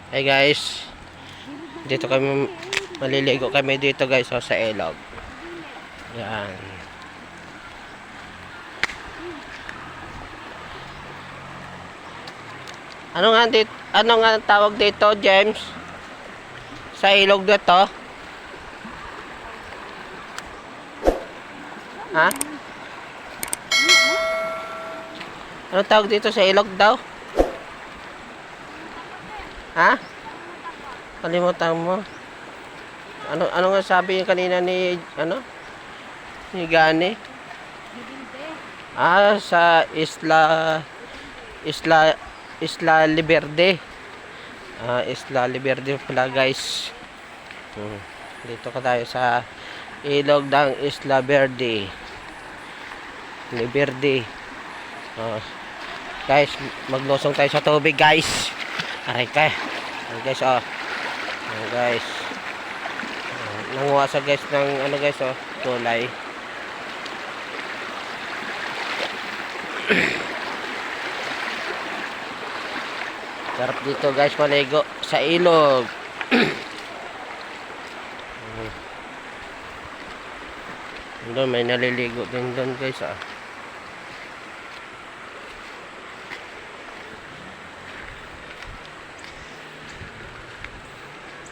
Hey guys, dito kami maliligo kami dito guys sa ilog. Yan. Ano nga tawag dito, James? Sa ilog dito? Ha? Ano tawag dito sa ilog daw? Ha? Kalimutan mo. Ano nga sabi niya kanina ni Gani? Sa Isla Liberde. Isla Liberde pala guys. Dito ka tayo sa ilog ng Isla Verde. Liberde. Guys, maglusong tayo sa tubig guys. Aray ka. Guys, guys. Nanguha sa guys ng guys, tulay. Sarap dito guys maligo sa ilog. Doon may naliligo din doon guys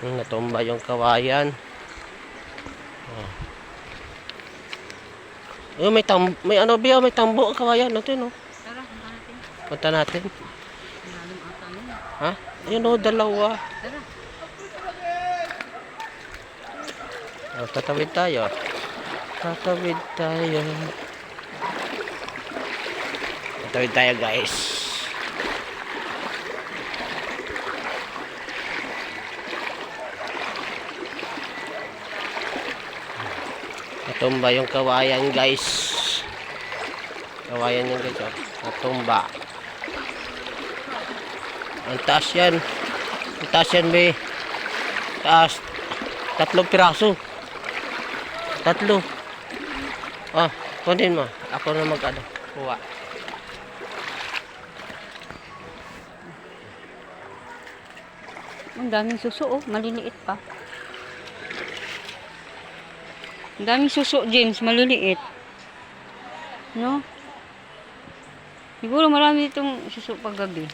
Natumba yung kawayan. May tambo ang kawayan natin Tara, punta natin. malalim ata yun. Ha? Ayun dalawa. Tara. Tatawid tayo. Tatawid tayo guys. Natumba yung kawayan guys. Kawayan yung guys natumba. Ang taas yan. Be. Taas. 3 piraso. 3. Kunin mo. Ako na kuha. Ang daming suso, maliliit pa. Ang daming suso, James, maliliit. No? Siguro marami itong suso paggabi.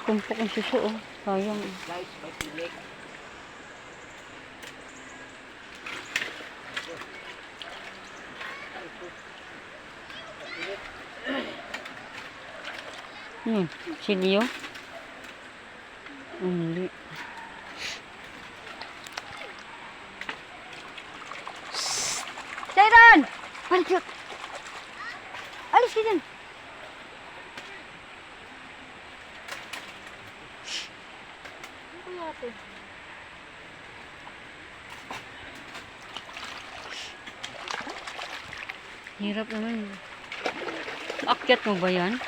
Kumpok ang suso, sayang. Guys, may pilik. Silyo? Hindi. Jayran! Balik! Alis ka dyan! Ano natin? Hirap naman. Akyat mo ba yan?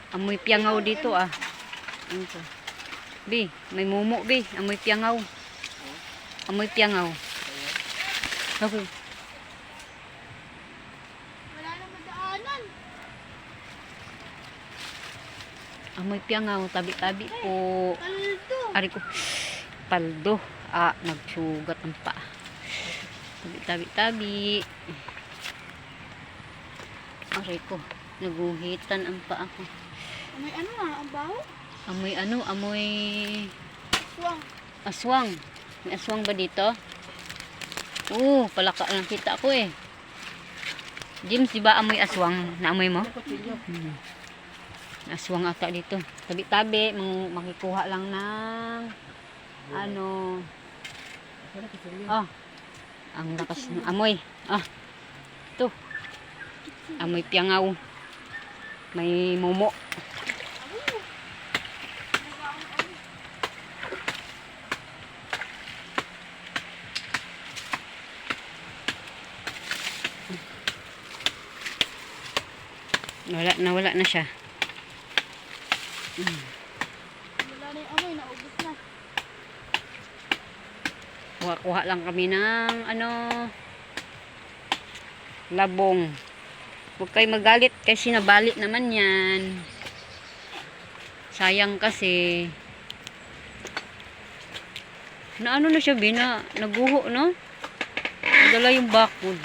Amoy piangaw dito Ano to? Bi, may mumo bi, amoy piangaw. Amoy piangaw. Okay. Wala na madaanan. Amoy piangaw, tabi-tabi po. Paldo. Ari ko. Paldo. Nagsugat ang paa. Tabi-tabi. Ari ko. Naguhitan ang paa ko. May ang baho? Amoy Suwang. aswang. May aswang ba dito? Palaka lang kita ko James, di ba amoy aswang? Naamoy mo? Aswang ata dito. Tabi-tabi, makikuha lang ng ang lakas ng amoy. Ito. Amoy piangaw. May mumo. Nawala na siya. Wala na yung amoy, naubos na. Kuha-kuha lang kami ng ano, labong. Huwag kayo magalit kasi nabalit naman yan. Sayang kasi. Na ano na siya, naguho, no? Dala yung backwood.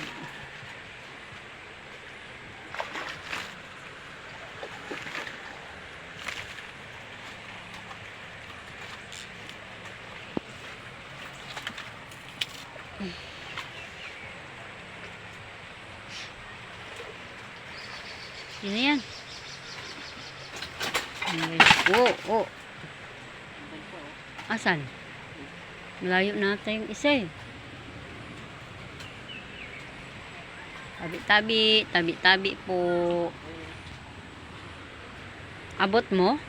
Sino yan? Oh. Asan? Malayo na yung isa eh. Tabi-tabi po. Abot mo?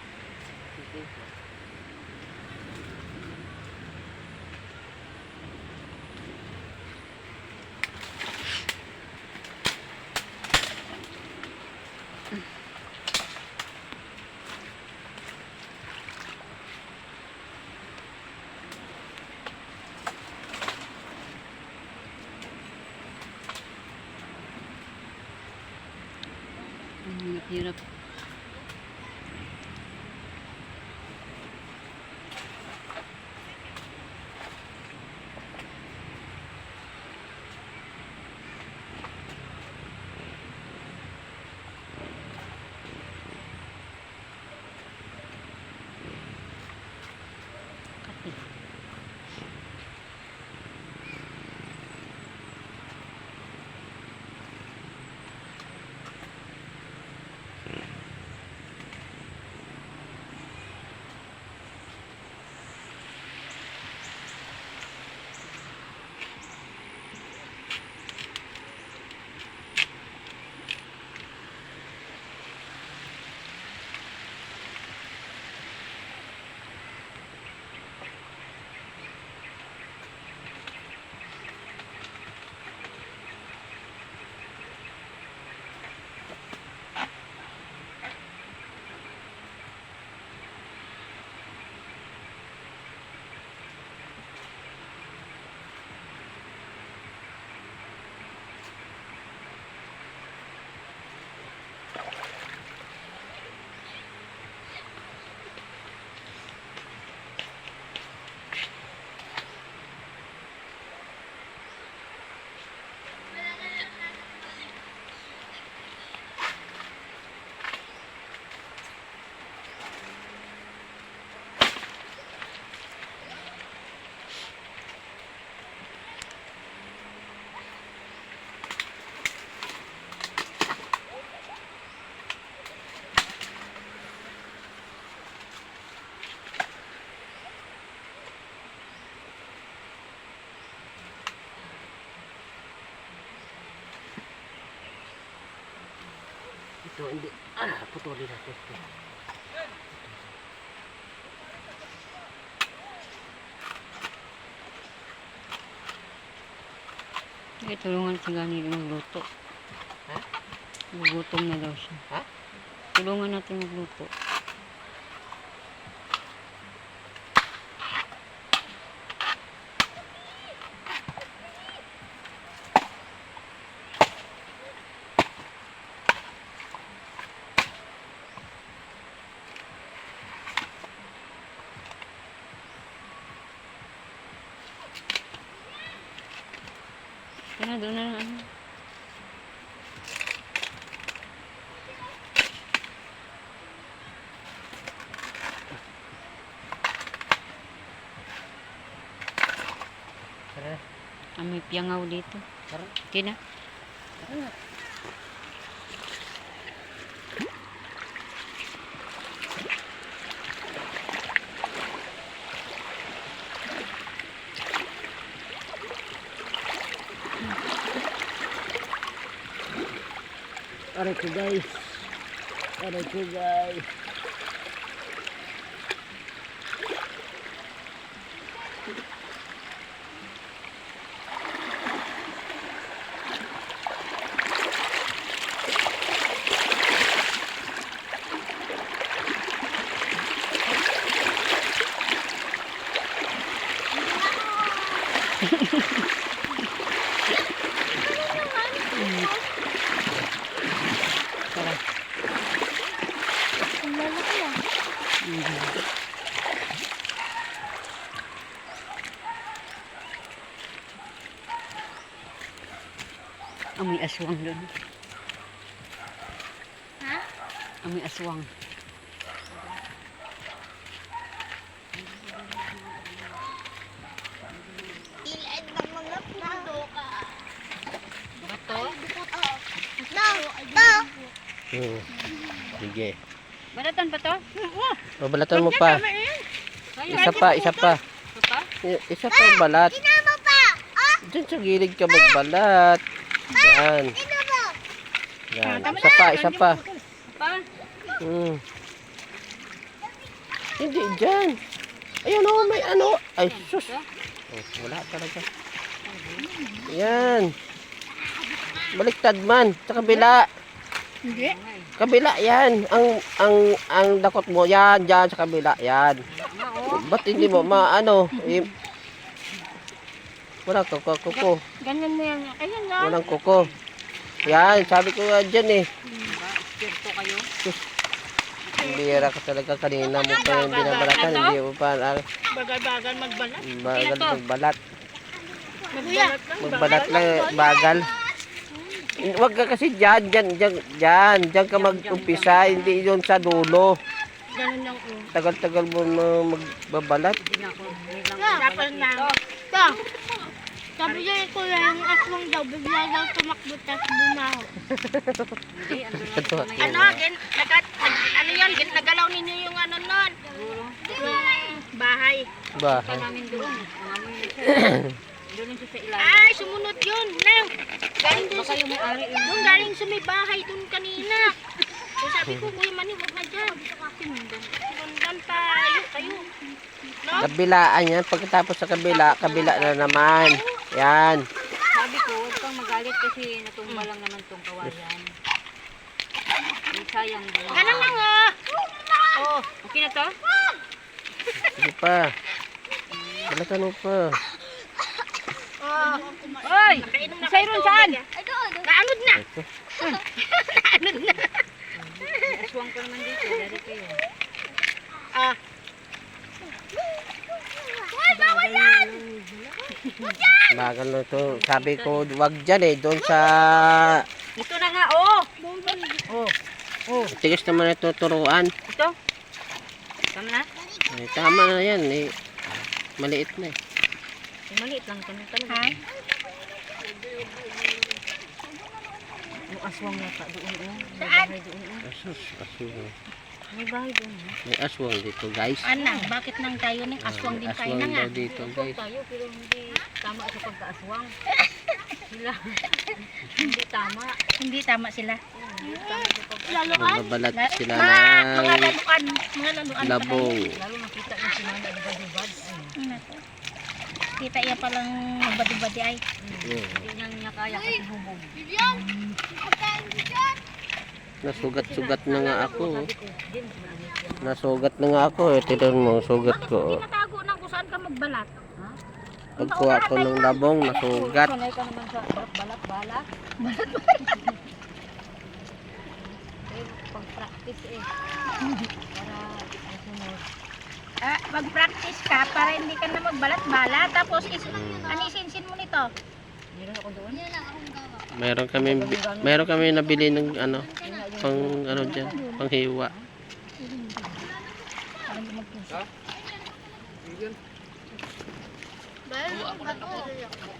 Hirap. Ito hindi. Putulin natin. Tulungan si Gani magluto. Ha? Gugutom na daw siya. Ha? Tulungan natin magluto. Kaya doon na ano. May piyangaw dito. Okay na. Aray ko guys. Tara. Ang lalaki ah. Amoy aswang doon. Ha? Amoy aswang. Ilan ng mga pundo ka. Bato? No! Hmm. Sige. Balatan pa to? Babalatan mo pa. Isa pa, isa pa. Ito pa? Isa pa balat. Tinama pa! Diyan sa gilid ka magbalat. Yan. Tinama! Yan. Isa pa, isa pa. Pa? Hmm. Hindi dyan. Ayun o, may ano. Ay, sus. Oh, wala talaga. Yan. Baliktad man. Sa kabila. Hindi. Kabila yan. Ang dakot mo. Yan, dyan sa kabila. Yan. Ba't hindi mo maano? Walang kuko. Ganyan mo yan. Ayun na. Walang kuko. Yan, sabi ko nga dyan eh. Spirito kayo? Bira ka talaga kanina mo pa yung binabalatan. Hindi mo pa. Bagal-bagal magbalat. Bagal magbalat. Kuya. Magbalat lang, bagal. Huwag ka kasi dyan ka mag-umpisa, hindi yun sa dulo. Ganun lang oh. Tagal-tagal mo na magbabalat. Hindi na ako. Tapos na. Ito. Sabi niya yung kuya yung aswang daw. Bigla daw tumakbo tapos bumaho. Hindi, andun lang. Ano? Ano yun? Nagalaw ninyo yung ano nun? Yung bahay. Ba? Pa namin doon. Ang amoy na siya. Doon siya sa ilalim. Ay, sumunod yun. Nang. Galing dun Baka yung may-ari yun. Doon galing sa may bahay dun kanina. So sabi ko, Kuya Manny, huwag na dyan. Sinundan tayo, kayo. No? Kabilaan yan. Pagkatapos sa kabila na naman. Yan. Sabi ko, huwag kang magalit kasi natumba lang naman tong kawayan. Ay, sayang din. Ganun lang oh. Oh, okay na to? Sige pa. Balatan mo pa. Oh. Oy! Sayron saan? Naanod na. Naanod na. May aswang pa naman dito. Dari kayo. Ah. Hoy, bawal yan! Bagal na to. Sabi ko, wag dyan eh. Doon sa... Ito na nga, oh! Oh, oh. Tigas naman ito turuan. Ito? Tama na? Ay, tama na yan eh. Maliit na eh. Eh, maliit lang kami talaga. Ha? Yung aswang yata doon, oh. May Saan? bahay doon, oh. Asus, aswang. May bahay doon, oh. May aswang dito guys. Anang, bakit nang tayo ng aswang din tayo na nga? daw dito Aswang guys. tayo, pero hindi tama sa pagkaaswang. Sila. Hindi tama. Hindi tama sila. Hindi tama sa pag-aswang. Laluan? Mabalat sila Mga ng laluan. Mga laluan. labong. Lalo nakita niya si Manda, dibad-dibad. Ay, Kita iya palang badi-badi ay. hindi niya kaya kasi hubog. Bibyan! Pagkain bibyan! Nasugat-sugat na nga ako. oh. Sabi ko, Jim, ano? Nasugat na nga ako eh. Tignan mo, sugat ko. oh. Tinatago na kung saan ka magbalat. Pagkuha ko ng labong, nasugat. Sanay ka naman sa balat-balat. Eh, pag-practice eh. Para masunod. Mag-practice ka para hindi ka na magbalat-balat. Tapos anisinsin mo nito. Meron ako doon. Meron kami nabili ng ano, pang ano diyan, pang hiwa.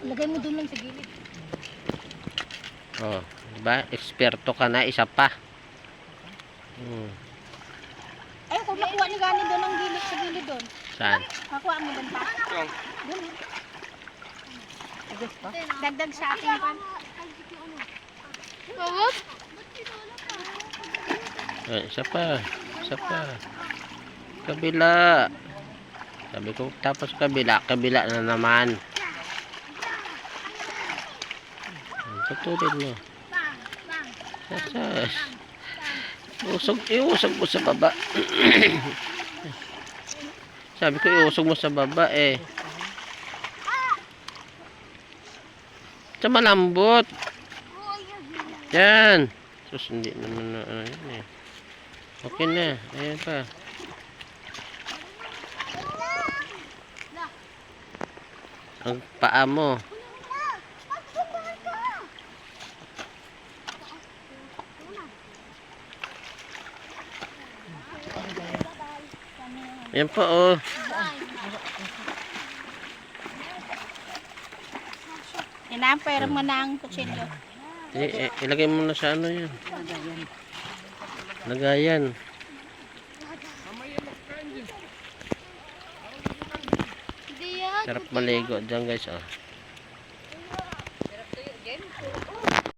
Lagay mo doon lang sa gilid. Oh, diba? Eksperto ka na, isa pa. Ay, kung nakuha ni Gani doon ang gilid sa gilid doon. Saan? Nakuha mo doon pa. Doon. Agas pa? Dagdag sa akin pan. Oo. Ay, isa pa. Isa pa. Kabila. Sabi ko, tapos kabila na naman. Tutulin mo. Sasas. Iusog mo sa baba. Sabi ko, iusog mo sa baba eh. Basta malambot. Yan. Sus, hindi naman na ano yun eh. Okay na. Ayan pa. Ang paa mo. Ayan pa oh. Inampere mo na ang kutsilyo. Ilagay mo na sa ano yun. Lagayan. Hindi yan. Sarap maligo dyan guys oh.